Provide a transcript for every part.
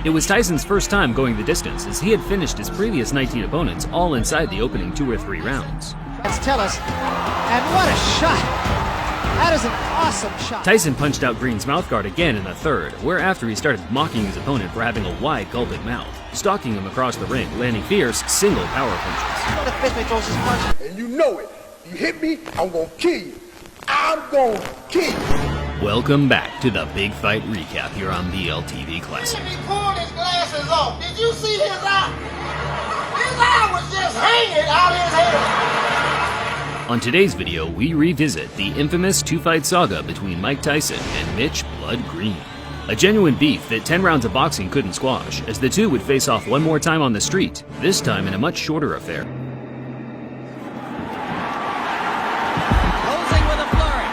It was Tyson's first time going the distance, as he had finished his previous 19 opponents all inside the opening 2 or 3 rounds. Let's tell us, and what a shot! That is an awesome shot. Tyson punched out Green's mouthguard again in the 3rd, whereafter he started mocking his opponent for having a wide gulping mouth, stalking him across the ring, landing fierce single power punches. The fifth throws his punch. And you know it. You hit me, I'm gonna kill you. I'm gonna kill you. Welcome back to the Big Fight Recap here on BLTV Classic. He pulled his glasses off. Did you see his eye? His eye was just hanging out his head. On today's video, we revisit the infamous 2-fight saga between Mike Tyson and Mitch Blood Green. A genuine beef that 10 rounds of boxing couldn't squash, as the two would face off one more time on the street, this time in a much shorter affair. Closing with a flurry.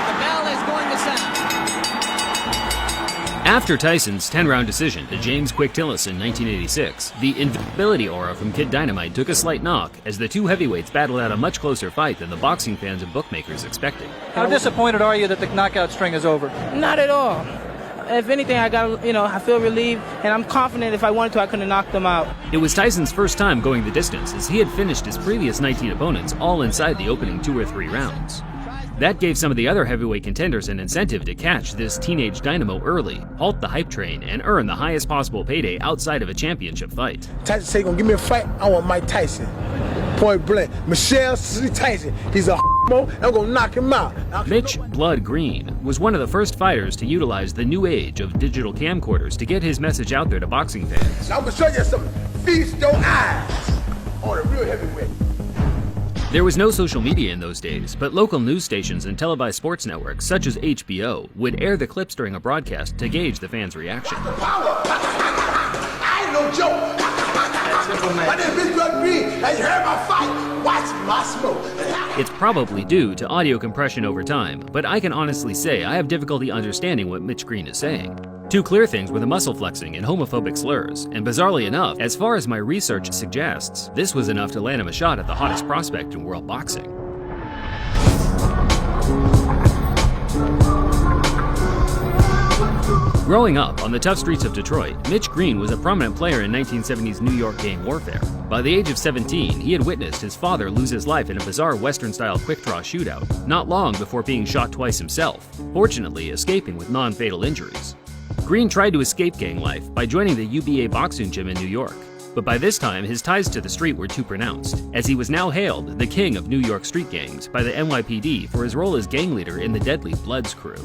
The bell is going to sound. After Tyson's 10-round decision to James Quick Tillis in 1986, the invincibility aura from Kid Dynamite took a slight knock as the two heavyweights battled out a much closer fight than the boxing fans and bookmakers expected. How disappointed are you that the knockout string is over? Not at all. If anything, I feel relieved, and I'm confident if I wanted to, I could have knocked them out. It was Tyson's first time going the distance, as he had finished his previous 19 opponents all inside the opening 2 or 3 rounds. That gave some of the other heavyweight contenders an incentive to catch this teenage dynamo early, halt the hype train, and earn the highest possible payday outside of a championship fight. Tyson say, gonna give me a fight, I want Mike Tyson. Point blank. Michelle Tyson, he's a mo, I'm gonna knock him out. Mitch Blood Green was one of the first fighters to utilize the new age of digital camcorders to get his message out there to boxing fans. Now I'm gonna show you something. Feast your eyes on a real heavyweight. There was no social media in those days, but local news stations and televised sports networks such as HBO would air the clips during a broadcast to gauge the fans' reaction. Power! I ain't no joke! My name is Blood Green, and you heard my fight. Watch my smoke. It's probably due to audio compression over time, but I can honestly say I have difficulty understanding what Mitch Green is saying. Two clear things were the muscle flexing and homophobic slurs, and bizarrely enough, as far as my research suggests, this was enough to land him a shot at the hottest prospect in world boxing. Growing up on the tough streets of Detroit, Mitch Green was a prominent player in 1970s New York gang warfare. By the age of 17, he had witnessed his father lose his life in a bizarre Western-style quick-draw shootout, not long before being shot twice himself, fortunately escaping with non-fatal injuries. Green tried to escape gang life by joining the UBA boxing gym in New York, but by this time his ties to the street were too pronounced, as he was now hailed the king of New York street gangs by the NYPD for his role as gang leader in the deadly Bloods crew.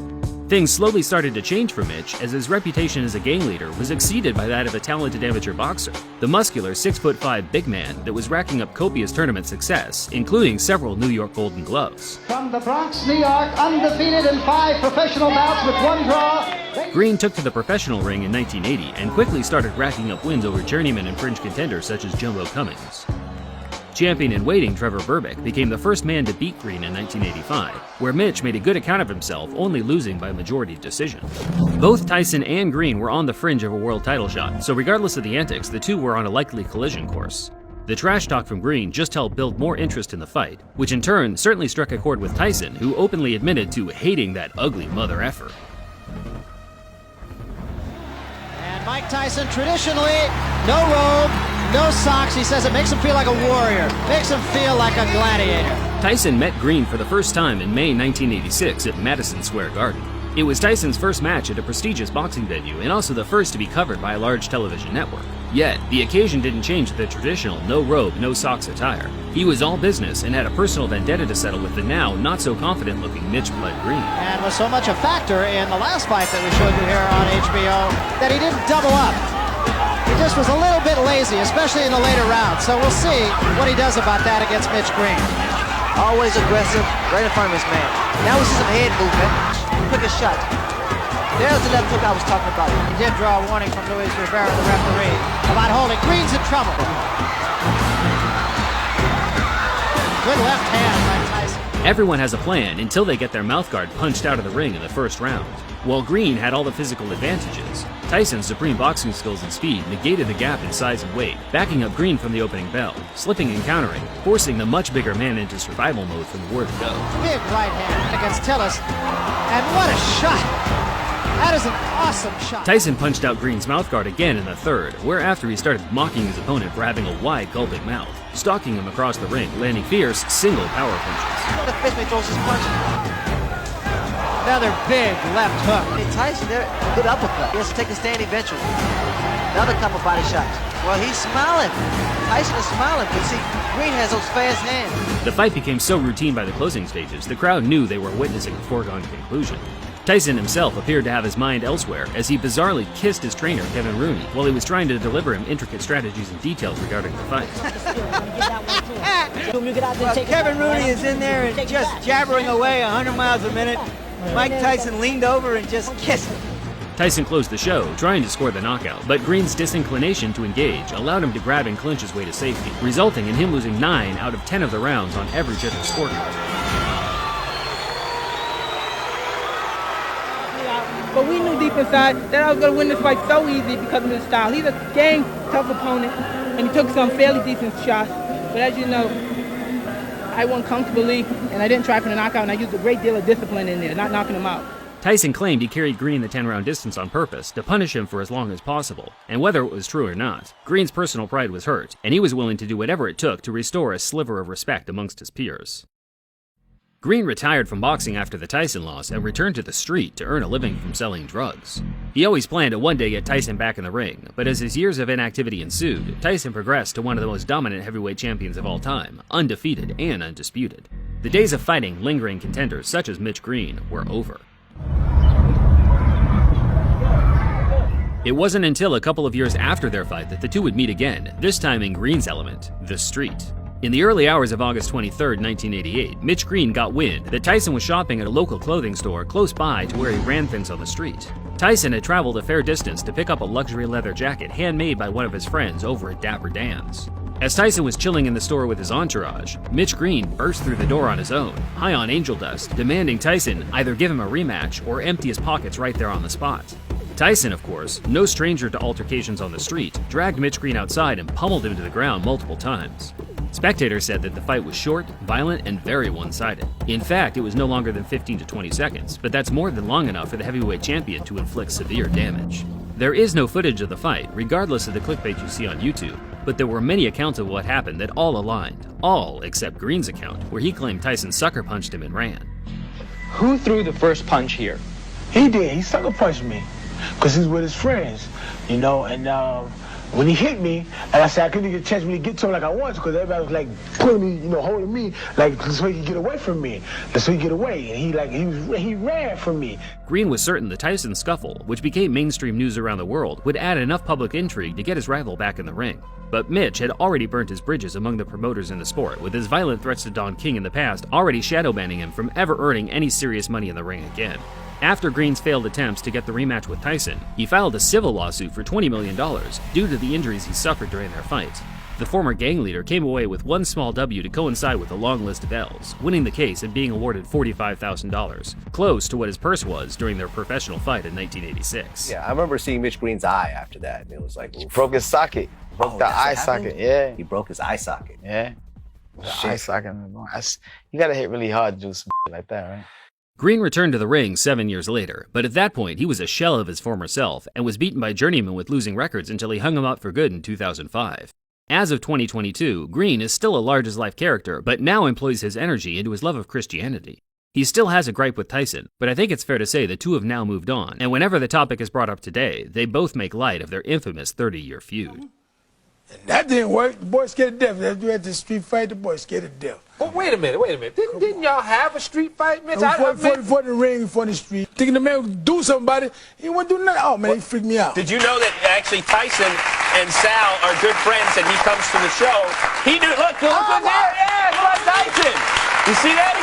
Things slowly started to change for Mitch as his reputation as a gang leader was exceeded by that of a talented amateur boxer, the muscular 6'5" big man that was racking up copious tournament success, including several New York Golden Gloves. From the Bronx, New York, undefeated in 5 professional bouts with 1 draw. Green took to the professional ring in 1980 and quickly started racking up wins over journeyman and fringe contenders such as Jumbo Cummings. Champion in waiting Trevor Berbick became the first man to beat Green in 1985, where Mitch made a good account of himself, only losing by majority decision. Both Tyson and Green were on the fringe of a world title shot, so regardless of the antics, the two were on a likely collision course. The trash talk from Green just helped build more interest in the fight, which in turn certainly struck a chord with Tyson, who openly admitted to hating that ugly mother effer. And Mike Tyson, traditionally, no robe, no socks. He says it makes him feel like a warrior, makes him feel like a gladiator. Tyson met Green for the first time in May 1986 at Madison Square Garden. It was Tyson's first match at a prestigious boxing venue and also the first to be covered by a large television network. Yet, the occasion didn't change the traditional no robe, no socks attire. He was all business and had a personal vendetta to settle with the now not so confident looking Mitch Blood Green. And was so much a factor in the last fight that we showed you here on HBO that he didn't double up. He just was a little bit lazy, especially in the later rounds. So we'll see what he does about that against Mitch Green. Always aggressive, right in front of his man. Now we see some head movement. Quick a shot. There's the left hook I was talking about. He did draw a warning from Luis Rivera, the referee, about holding. Green's in trouble. Good left hand by Tyson. Everyone has a plan until they get their mouthguard punched out of the ring in the first round. While Green had all the physical advantages, Tyson's supreme boxing skills and speed negated the gap in size and weight, backing up Green from the opening bell, slipping and countering, forcing the much bigger man into survival mode from the word go. Big right hand against Tillis. And what a shot! That is an awesome shot. Tyson punched out Green's mouthguard again in the third, whereafter he started mocking his opponent for having a wide, gulping mouth, stalking him across the ring, landing fierce, single power punches. The fist when he throws his punch. Another big left hook. Hey, Tyson, there, good uppercut. He has to take a stand eventually. Another couple body shots. Well, he's smiling. Tyson is smiling, but see, Green has those fast hands. The fight became so routine by the closing stages, the crowd knew they were witnessing a foregone conclusion. Tyson himself appeared to have his mind elsewhere as he bizarrely kissed his trainer, Kevin Rooney, while he was trying to deliver him intricate strategies and details regarding the fight. Well, Kevin Rooney is in there and just jabbering away 100 miles a minute. Mike Tyson leaned over and just kissed him. Tyson closed the show, trying to score the knockout, but Green's disinclination to engage allowed him to grab and clinch his way to safety, resulting in him losing 9 out of 10 of the rounds on every judge's scorecard. But we knew deep inside that I was going to win this fight so easy because of his style. He's a dang tough opponent, and he took some fairly decent shots. But as you know, I won comfortably, and I didn't try for the knockout, and I used a great deal of discipline in there, not knocking him out. Tyson claimed he carried Green the 10-round distance on purpose to punish him for as long as possible, and whether it was true or not, Green's personal pride was hurt, and he was willing to do whatever it took to restore a sliver of respect amongst his peers. Green retired from boxing after the Tyson loss and returned to the street to earn a living from selling drugs. He always planned to one day get Tyson back in the ring, but as his years of inactivity ensued, Tyson progressed to one of the most dominant heavyweight champions of all time, undefeated and undisputed. The days of fighting lingering contenders such as Mitch Green were over. It wasn't until a couple of years after their fight that the two would meet again, this time in Green's element, the street. In the early hours of August 23, 1988, Mitch Green got wind that Tyson was shopping at a local clothing store close by to where he ran things on the street. Tyson had traveled a fair distance to pick up a luxury leather jacket handmade by one of his friends over at Dapper Dan's. As Tyson was chilling in the store with his entourage, Mitch Green burst through the door on his own, high on angel dust, demanding Tyson either give him a rematch or empty his pockets right there on the spot. Tyson, of course, no stranger to altercations on the street, dragged Mitch Green outside and pummeled him to the ground multiple times. Spectators said that the fight was short, violent, and very one-sided. In fact, it was no longer than 15 to 20 seconds, but that's more than long enough for the heavyweight champion to inflict severe damage. There is no footage of the fight, regardless of the clickbait you see on YouTube, but there were many accounts of what happened that all aligned, all except Green's account, where he claimed Tyson sucker punched him and ran. Who threw the first punch here? He did. He sucker punched me because he's with his friends, you know, and when he hit me, and I said I couldn't get a chance to really get to him like I wanted to because everybody was like pulling me, you know, holding me, like so he could get away from me, so he could get away, and he ran from me. Green was certain the Tyson scuffle, which became mainstream news around the world, would add enough public intrigue to get his rival back in the ring. But Mitch had already burnt his bridges among the promoters in the sport, with his violent threats to Don King in the past already shadow banning him from ever earning any serious money in the ring again. After Green's failed attempts to get the rematch with Tyson, he filed a civil lawsuit for $20 million due to the injuries he suffered during their fight. The former gang leader came away with one small W to coincide with a long list of L's, winning the case and being awarded $45,000, close to what his purse was during their professional fight in 1986. Yeah, I remember seeing Mitch Green's eye after that, and it was like, he broke his socket. Broke the eye socket, yeah. He broke his eye socket. Yeah. The eye socket. You gotta hit really hard to do some like that, right? Green returned to the ring 7 years later, but at that point he was a shell of his former self and was beaten by journeymen with losing records until he hung him up for good in 2005. As of 2022, Green is still a large-as-life character, but now employs his energy into his love of Christianity. He still has a gripe with Tyson, but I think it's fair to say the two have now moved on, and whenever the topic is brought up today, they both make light of their infamous 30-year feud. And that didn't work. The boys scared to death. After we had the street fight, the boys scared to death. Oh, wait a minute. Didn't y'all have a street fight, Mitch? For the ring, for the street. Thinking the man would do something about it. He wouldn't do nothing. Oh, man, he freaked me out. Did you know that actually Tyson and Sal are good friends and he comes to the show? He knew, look there. Yeah, it's like Tyson. You see that?